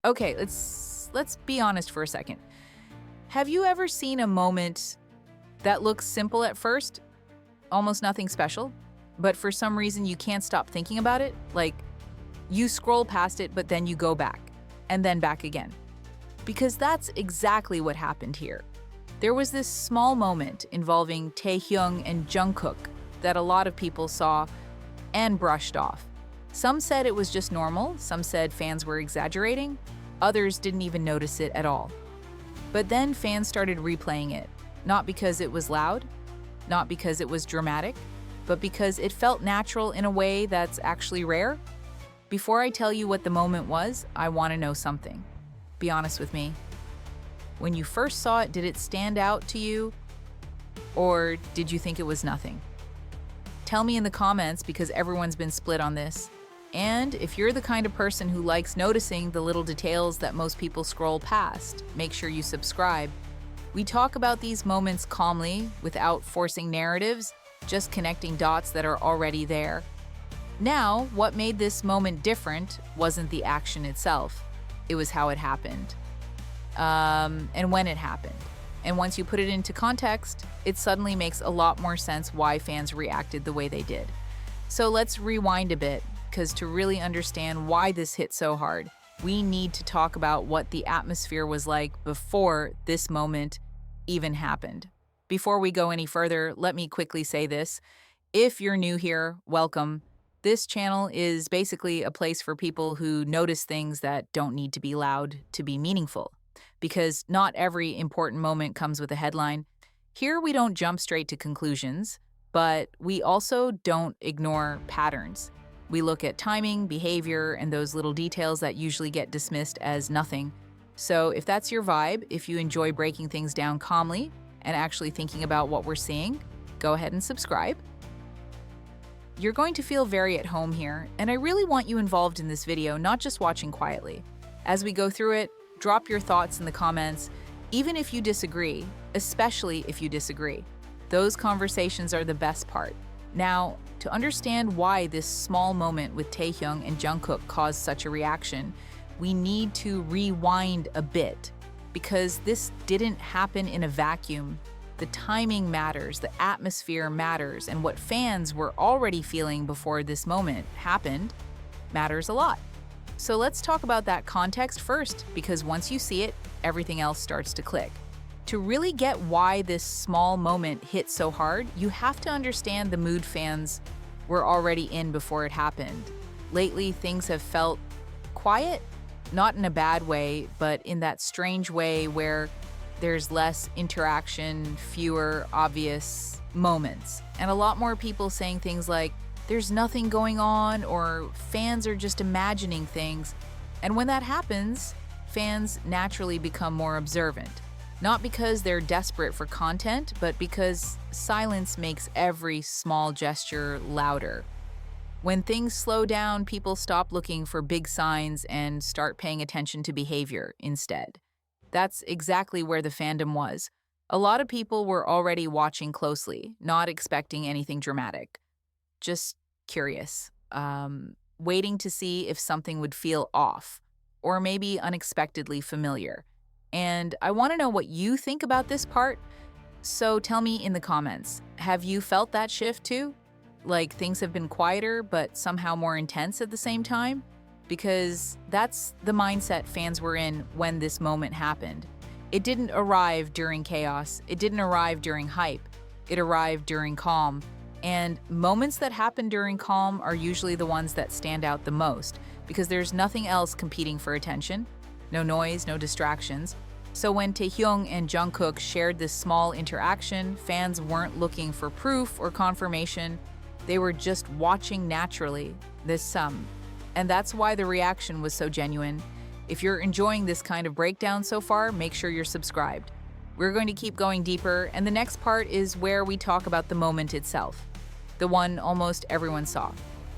Okay, let's be honest for a second. Have you ever seen a moment that looks simple at first, almost nothing special, but for some reason you can't stop thinking about it? Like you scroll past it, but then you go back and then back again. Because that's exactly what happened here. There was this small moment involving Taehyung and Jungkook that a lot of people saw and brushed off. Some said it was just normal, some said fans were exaggerating, others didn't even notice it at all. But then fans started replaying it, not because it was loud, not because it was dramatic, but because it felt natural in a way that's actually rare. Before I tell you what the moment was, I want to know something. Be honest with me. When you first saw it, did it stand out to you? Or did you think it was nothing? Tell me in the comments because everyone's been split on this. And if you're the kind of person who likes noticing the little details that most people scroll past, make sure you subscribe. We talk about these moments calmly, without forcing narratives, just connecting dots that are already there. Now, what made this moment different wasn't the action itself. It was how it happened. And when it happened. And once you put it into context, it suddenly makes a lot more sense why fans reacted the way they did. So let's rewind a bit, because to really understand why this hit so hard, we need to talk about what the atmosphere was like before this moment even happened. Before we go any further, let me quickly say this. If you're new here, welcome. This channel is basically a place for people who notice things that don't need to be loud to be meaningful, because not every important moment comes with a headline. Here we don't jump straight to conclusions, but we also don't ignore patterns. We look at timing, behavior, and those little details that usually get dismissed as nothing. So if that's your vibe, if you enjoy breaking things down calmly and actually thinking about what we're seeing, go ahead and subscribe. You're going to feel very at home here, and I really want you involved in this video, not just watching quietly. As we go through it, drop your thoughts in the comments, even if you disagree, especially if you disagree. Those conversations are the best part. Now, to understand why this small moment with Taehyung and Jungkook caused such a reaction, we need to rewind a bit, because this didn't happen in a vacuum. The timing matters, the atmosphere matters, and what fans were already feeling before this moment happened matters a lot. So let's talk about that context first, because once you see it, everything else starts to click. To really get why this small moment hit so hard, you have to understand the mood fans were already in before it happened. Lately, things have felt quiet, not in a bad way, but in that strange way where there's less interaction, fewer obvious moments, and a lot more people saying things like, there's nothing going on, or fans are just imagining things. And when that happens, fans naturally become more observant. Not because they're desperate for content, but because silence makes every small gesture louder. When things slow down, people stop looking for big signs and start paying attention to behavior instead. That's exactly where the fandom was. A lot of people were already watching closely, not expecting anything dramatic. Just curious, waiting to see if something would feel off, or maybe unexpectedly familiar. And I want to know what you think about this part, so tell me in the comments. Have you felt that shift too? Like things have been quieter, but somehow more intense at the same time? Because that's the mindset fans were in when this moment happened. It didn't arrive during chaos. It didn't arrive during hype. It arrived during calm. And moments that happen during calm are usually the ones that stand out the most, because there's nothing else competing for attention. No noise, no distractions. So when Taehyung and Jungkook shared this small interaction, fans weren't looking for proof or confirmation. They were just watching naturally. And that's why the reaction was so genuine. If you're enjoying this kind of breakdown so far, make sure you're subscribed. We're going to keep going deeper, and the next part is where we talk about the moment itself, the one almost everyone saw,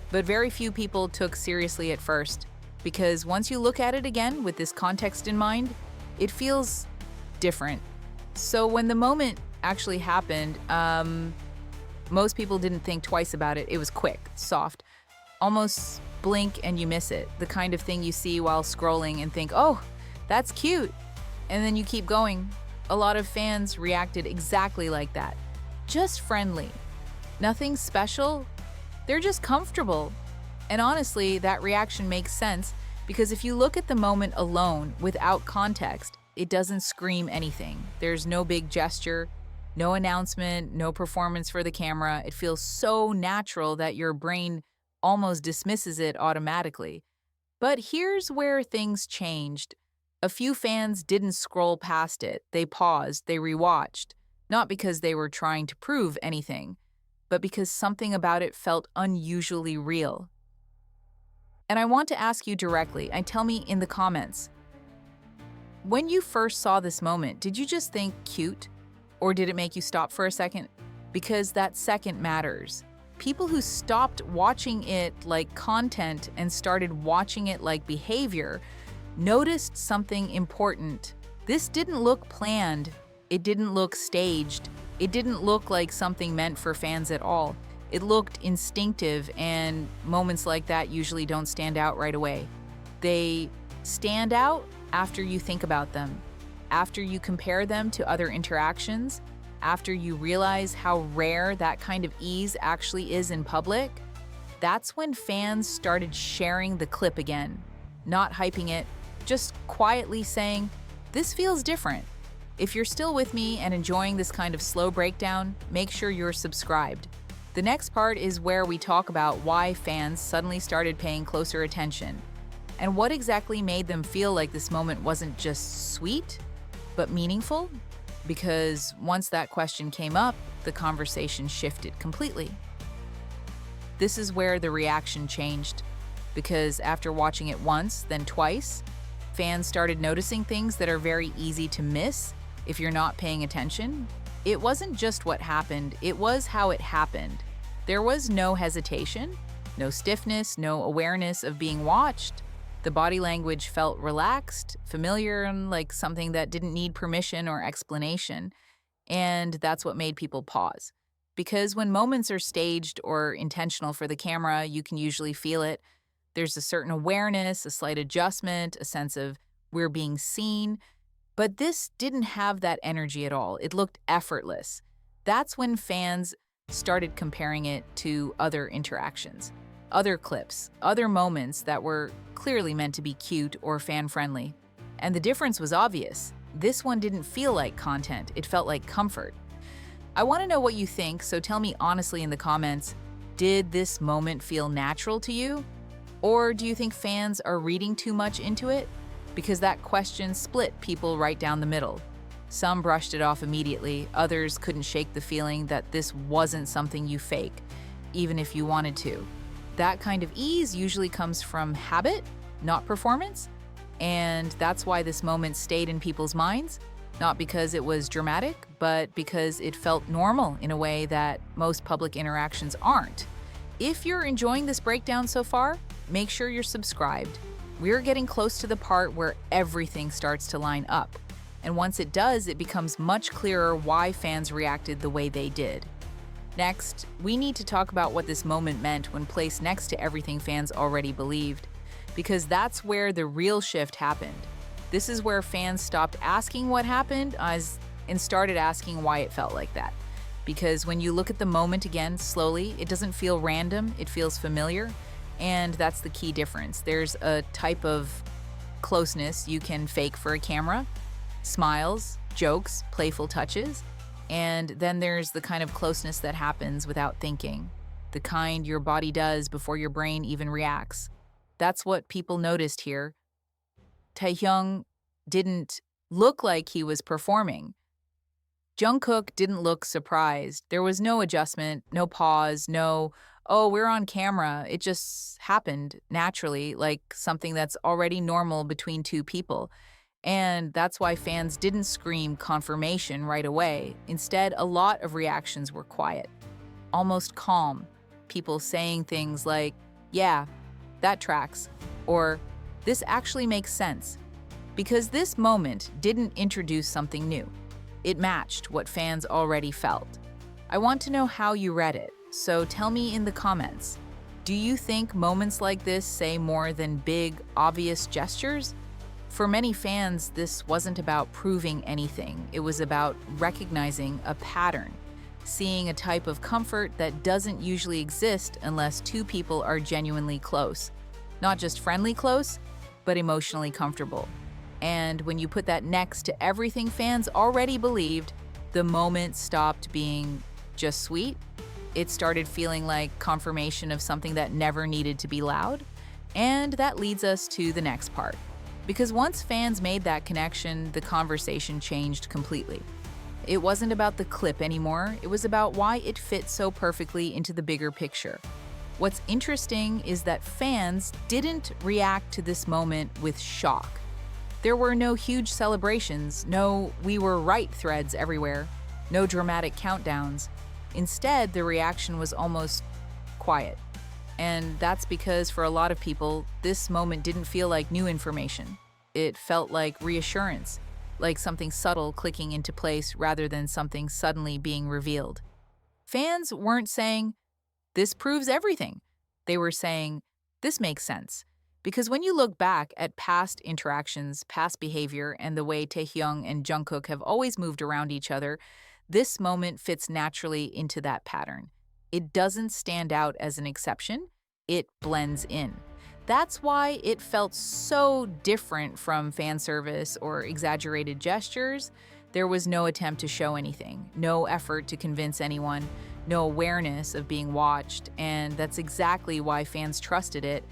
but very few people took seriously at first, because once you look at it again with this context in mind, it feels different. So when the moment actually happened, most people didn't think twice about it. It was quick, soft. Almost blink and you miss it. The kind of thing you see while scrolling and think, oh, that's cute. And then you keep going. A lot of fans reacted exactly like that. Just friendly. Nothing special. They're just comfortable. And honestly, that reaction makes sense because if you look at the moment alone without context, it doesn't scream anything. There's no big gesture, no announcement, no performance for the camera. It feels so natural that your brain almost dismisses it automatically. But here's where things changed. A few fans didn't scroll past it. They paused, they rewatched, not because they were trying to prove anything, but because something about it felt unusually real. And I want to ask you directly, and tell me in the comments, when you first saw this moment, did you just think cute? Or did it make you stop for a second? Because that second matters. People who stopped watching it like content and started watching it like behavior noticed something important. This didn't look planned. It didn't look staged. It didn't look like something meant for fans at all. It looked instinctive, and moments like that usually don't stand out right away. They stand out after you think about them, after you compare them to other interactions, after you realize how rare that kind of ease actually is in public. That's when fans started sharing the clip again, not hyping it, just quietly saying, "This feels different." If you're still with me and enjoying this kind of slow breakdown, make sure you're subscribed. The next part is where we talk about why fans suddenly started paying closer attention and what exactly made them feel like this moment wasn't just sweet, but meaningful. Because once that question came up, the conversation shifted completely. This is where the reaction changed, because after watching it once, then twice, fans started noticing things that are very easy to miss if you're not paying attention. It wasn't just what happened, it was how it happened. There was no hesitation, no stiffness, no awareness of being watched. The body language felt relaxed, familiar, and like something that didn't need permission or explanation. And that's what made people pause. Because when moments are staged or intentional for the camera, you can usually feel it. There's a certain awareness, a slight adjustment, a sense of we're being seen. But this didn't have that energy at all. It looked effortless. That's when fans started comparing it to other interactions, other clips, other moments that were clearly meant to be cute or fan-friendly. And the difference was obvious. This one didn't feel like content, it felt like comfort. I want to know what you think, so tell me honestly in the comments, did this moment feel natural to you? Or do you think fans are reading too much into it? Because that question split people right down the middle. Some brushed it off immediately, others couldn't shake the feeling that this wasn't something you fake, even if you wanted to. That kind of ease usually comes from habit, not performance, and that's why this moment stayed in people's minds, not because it was dramatic, but because it felt normal in a way that most public interactions aren't. If you're enjoying this breakdown so far, make sure you're subscribed. We're getting close to the part where everything starts to line up. And once it does, it becomes much clearer why fans reacted the way they did. Next, we need to talk about what this moment meant when placed next to everything fans already believed, because that's where the real shift happened. This is where fans stopped asking what happened and started asking why it felt like that. Because when you look at the moment again slowly, it doesn't feel random, it feels familiar, and that's the key difference. There's a type of closeness you can fake for a camera, smiles, jokes, playful touches, and then there's the kind of closeness that happens without thinking, the kind your body does before your brain even reacts. That's what people noticed here. Taehyung didn't look like he was performing. Jungkook didn't look surprised. There was no adjustment, no pause, no, oh, we're on camera. It just happened naturally, like something that's already normal between two people. And that's why fans didn't scream confirmation right away. Instead, a lot of reactions were quiet, almost calm. People saying things like, yeah, that tracks, or this actually makes sense. Because this moment didn't introduce something new. It matched what fans already felt. I want to know how you read it, so tell me in the comments. Do you think moments like this say more than big, obvious gestures? For many fans, this wasn't about proving anything. It was about recognizing a pattern, seeing a type of comfort that doesn't usually exist unless two people are genuinely close. Not just friendly close, but emotionally comfortable. And when you put that next to everything fans already believed, the moment stopped being just sweet. It started feeling like confirmation of something that never needed to be loud. And that leads us to the next part. Because once fans made that connection, the conversation changed completely. It wasn't about the clip anymore, it was about why it fit so perfectly into the bigger picture. What's interesting is that fans didn't react to this moment with shock. There were no huge celebrations, no "we were right" threads everywhere, no dramatic countdowns. Instead, the reaction was almost quiet. And that's because for a lot of people, this moment didn't feel like new information. It felt like reassurance, like something subtle clicking into place rather than something suddenly being revealed. Fans weren't saying, "This proves everything." They were saying, "This makes sense." Because when you look back at past interactions, past behavior, and the way Taehyung and Jungkook have always moved around each other, this moment fits naturally into that pattern. It doesn't stand out as an exception, it blends in. That's why it felt so different from fan service or exaggerated gestures. There was no attempt to show anything, no effort to convince anyone, no awareness of being watched, and that's exactly why fans trusted it.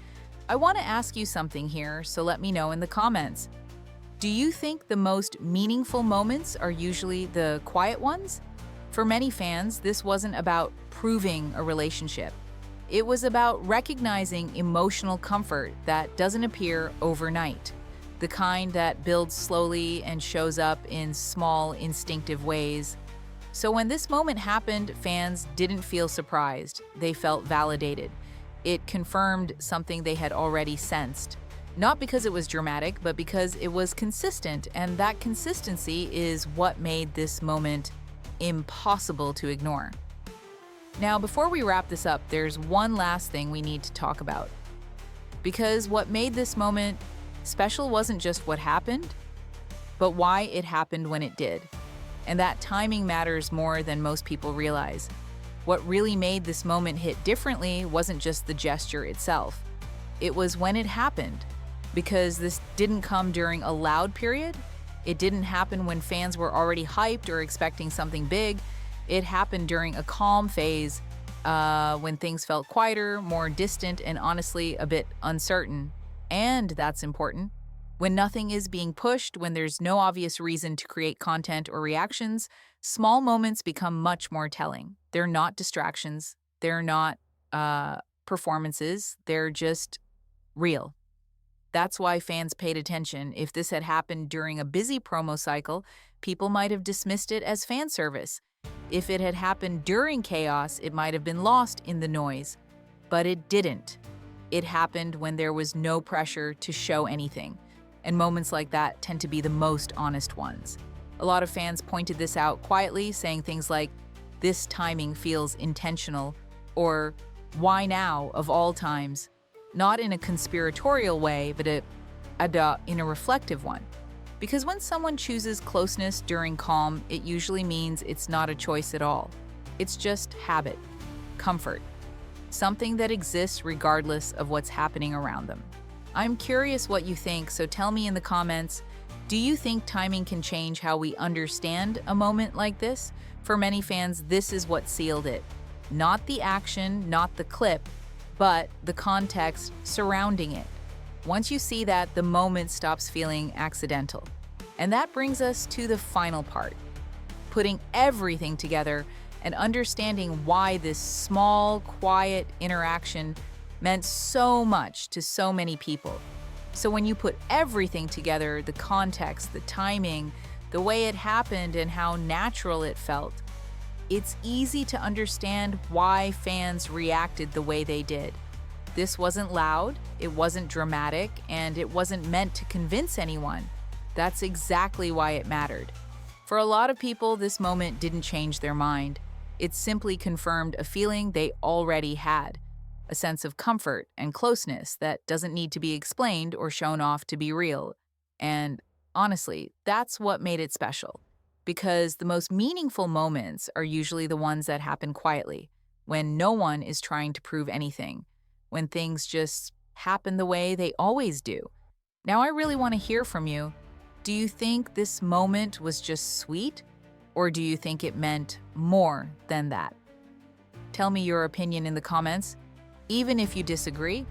I want to ask you something here, so let me know in the comments. Do you think the most meaningful moments are usually the quiet ones? For many fans, this wasn't about proving a relationship. It was about recognizing emotional comfort that doesn't appear overnight, the kind that builds slowly and shows up in small, instinctive ways. So when this moment happened, fans didn't feel surprised. They felt validated. It confirmed something they had already sensed. Not because it was dramatic, but because it was consistent, and that consistency is what made this moment impossible to ignore. Now, before we wrap this up, there's one last thing we need to talk about. Because what made this moment special wasn't just what happened, but why it happened when it did. And that timing matters more than most people realize. What really made this moment hit differently wasn't just the gesture itself. It was when it happened. Because this didn't come during a loud period. It didn't happen when fans were already hyped or expecting something big. It happened during a calm phase, when things felt quieter, more distant, and honestly a bit uncertain. And that's important. When nothing is being pushed, when there's no obvious reason to create content or reactions, small moments become much more telling. They're not distractions. They're not performances. They're just real. That's why fans paid attention. If this had happened during a busy promo cycle, people might have dismissed it as fan service. If it had happened during chaos, it might have been lost in the noise. But it didn't. It happened when there was no pressure to show anything. And moments like that tend to be the most honest ones. A lot of fans pointed this out quietly, saying things like, "This timing feels intentional," or "Why now, of all times?" Not in a conspiratorial way, but in a reflective one. Because when someone chooses closeness during calm, it usually means it's not a choice at all. It's just habit, comfort, something that exists regardless of what's happening around them. I'm curious what you think, so tell me in the comments, do you think timing can change how we understand a moment like this? For many fans, this is what sealed it. Not the action, not the clip, but the context surrounding it. Once you see that, the moment stops feeling accidental. And that brings us to the final part, putting everything together and understanding why this small, quiet interaction meant so much to so many people. So when you put everything together, the context, the timing, the way it happened, and how natural it felt, it's easy to understand why fans reacted the way they did. This wasn't loud, it wasn't dramatic, and it wasn't meant to convince anyone. That's exactly why it mattered. For a lot of people, this moment didn't change their mind. It simply confirmed a feeling they already had, a sense of comfort and closeness that doesn't need to be explained or shown off to be real. And honestly, that's what made it special. Because the most meaningful moments are usually the ones that happen quietly, when no one is trying to prove anything, when things just happen the way they always do. Now, I really want to hear from you. Do you think this moment was just sweet, or do you think it meant more than that? Tell me your opinion in the comments. Even if you disagree,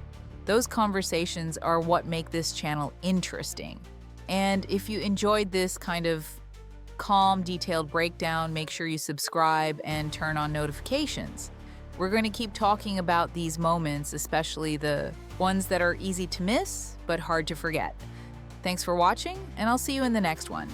those conversations are what make this channel interesting. And if you enjoyed this kind of calm, detailed breakdown, make sure you subscribe and turn on notifications. We're going to keep talking about these moments, especially the ones that are easy to miss but hard to forget. Thanks for watching, and I'll see you in the next one.